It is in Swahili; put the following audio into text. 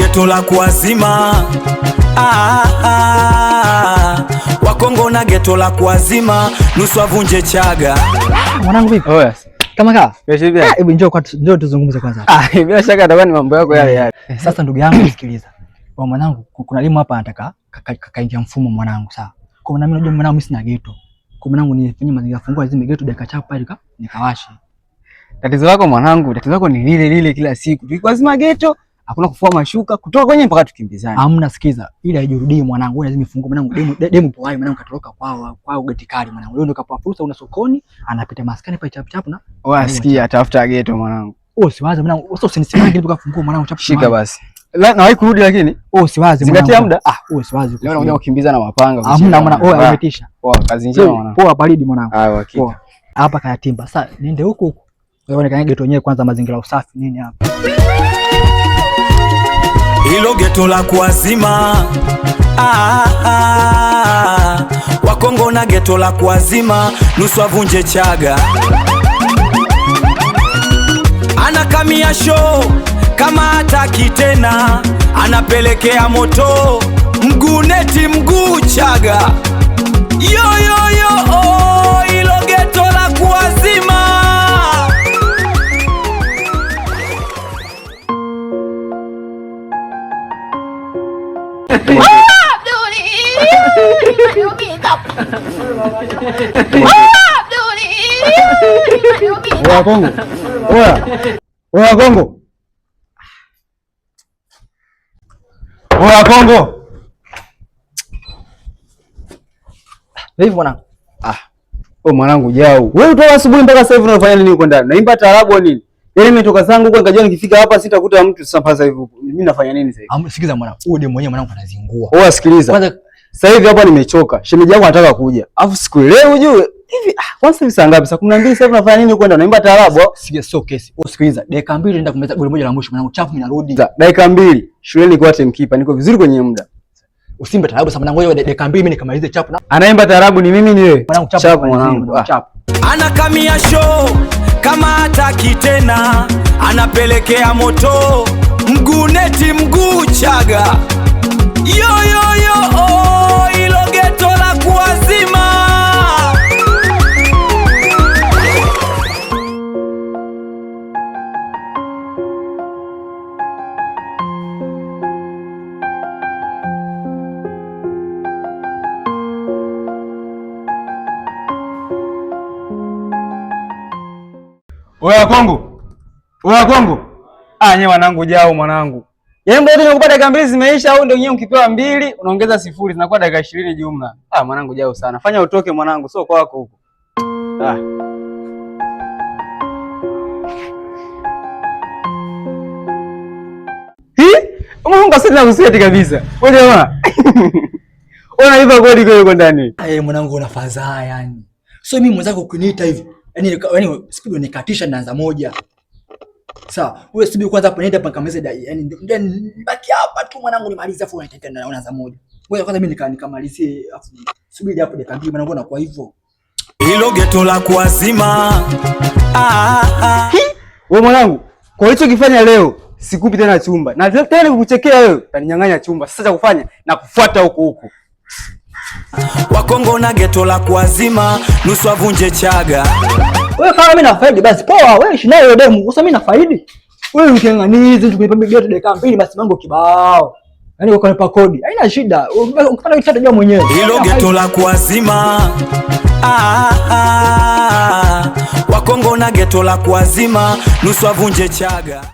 geto la kuazima. Wakongo na geto la kuazima, nusu avunje chaga. Mwanangu vipi? Oh yes. Kama kaa? Hebu njoo tuzungumze kwanza. Bila shaka atakuwa ni mambo yako yale yale. Sasa ndugu yangu sikiliza. Kwa mwanangu kuna elimu hapa anataka kaingia mfumo mwanangu, sawa. Kwa maana mimi unajua mwanangu mimi sina geto. Kwa mwanangu nifanyie mazingira fungua zime geto dakika chapu pale nikawashe. Tatizo lako mwanangu, tatizo lako ni lile lile kila siku. Tukizima geto, hakuna kufua mashuka, kutoka kwenye mpaka tukimbizane. Hamna, sikiza. Ili haijirudii mwanangu, lazima ifungue mwanangu. Demu poai mwanangu katoroka kwao geti kali mwanangu. Leo ndo kapata fursa una sokoni, anapita maskani pale chap chap na. Wewe sikia, tafuta geto mwanangu. Usiwaze mwanangu. Usinisimame geto kafungua mwanangu chap. Shika basi. Nawahi kurudi lakini. Usiwaze mwanangu. Zingatia muda. Usiwaze. Leo unakuja kukimbiza na mapanga. Hamna mwanangu. Umetisha. Poa, kazi njema mwanangu. Poa baridi mwanangu. Hakika. Hapa kaya timba. Sasa niende huko. Wewe ni geto yenyewe kwanza, mazingira usafi nini hapa. Hilo geto la kuazima. Wakongo na geto la kuazima, nusu avunje chaga. Anakamia show kama hataki tena, anapelekea moto mguu neti mguu chaga. Yo yo yo, hilo geto la kuazima. Oya Kongo. Oya Kongo. Oya Kongo. Vipi mwanangu? Wewe mwanangu Jau. Wewe utoka asubuhi mpaka sasa hivi unafanya nini huko ndani? Naimba taarabu au nini? Yaani nimetoka zangu huko nikajua nikifika hapa sitakuta mtu sasa hivi huko. Mimi nafanya nini sasa hivi? Sikiza mwanangu. Huyu ndiye mwenyewe mwanangu anazingua. Oya sikiliza. Kwanza sasa hivi hapa nimechoka. Shemeji yangu anataka kuja. Alafu sikuelewi ujue. Hivi kwanza hivi saa ngapi? Saa 12 sasa hivi unafanya nini huko ndani? Naimba taarabu au? Sikiza sio kesi. Sikiliza. Dakika 2 naenda kumeza goli moja la mwisho mwanangu, chafu ninarudi. Dakika 2. Shuleni nilikuwa timekeeper. Niko vizuri kwenye muda. Usimbe taarabu sasa mwanangu, wewe dakika 2 mimi nikamalize chapu na. Anaimba taarabu ni mimi ni wewe. Mwanangu chapu mwanangu. Chapu. Anakamia show kama hataki tena, anapelekea moto mguu neti mguu chaga. Yo yo yo, hilo geto la kuazima. Oya Kongo. Oya Kongo. Nye wanangu Jau mwanangu. Yaani mbona unakupata dakika 2 zimeisha au ndio nyewe ukipewa 2 unaongeza 0 zinakuwa dakika 20 jumla. Mwanangu Jau sana. Fanya utoke mwanangu, sio kwako huko. Mungu asante kuseti kabisa. Wewe jamaa. Unaiba kodi kwa ndani. Mwanangu una fadhaa yani. Sio mimi mwenzako kuniita hivi. Yaani speed unikatisha naanza moja. Sawa, wewe speed kwanza hapo nenda pakameze yani baki hapa tu mwanangu nimalize afu unaitaka na unaanza moja. Wewe kwanza mimi nikamalizie afu subiri hapo dakika 2 mwanangu na kwa hivyo. Hilo geto la kuazima. Wewe mwanangu, kwa hicho kifanya leo sikupi tena chumba. Na tena kukuchekea wewe, utaninyang'anya chumba. Sasa cha kufanya na kufuata huko. Wakongo na geto la kuazima, nusu avunje chaga. Wewe kama mimi nafaidi basi poa, wewe ishi nayo demu. Sasa mimi nafaidi. Wewe mkianganizi tukunipa geto dakika 2 basi mango kibao. Yaani ukanipa kodi. Haina shida. Ukifanya kitu utajua mwenyewe. Hilo geto la kuazima. Wakongo na geto la kuazima, nusu avunje chaga.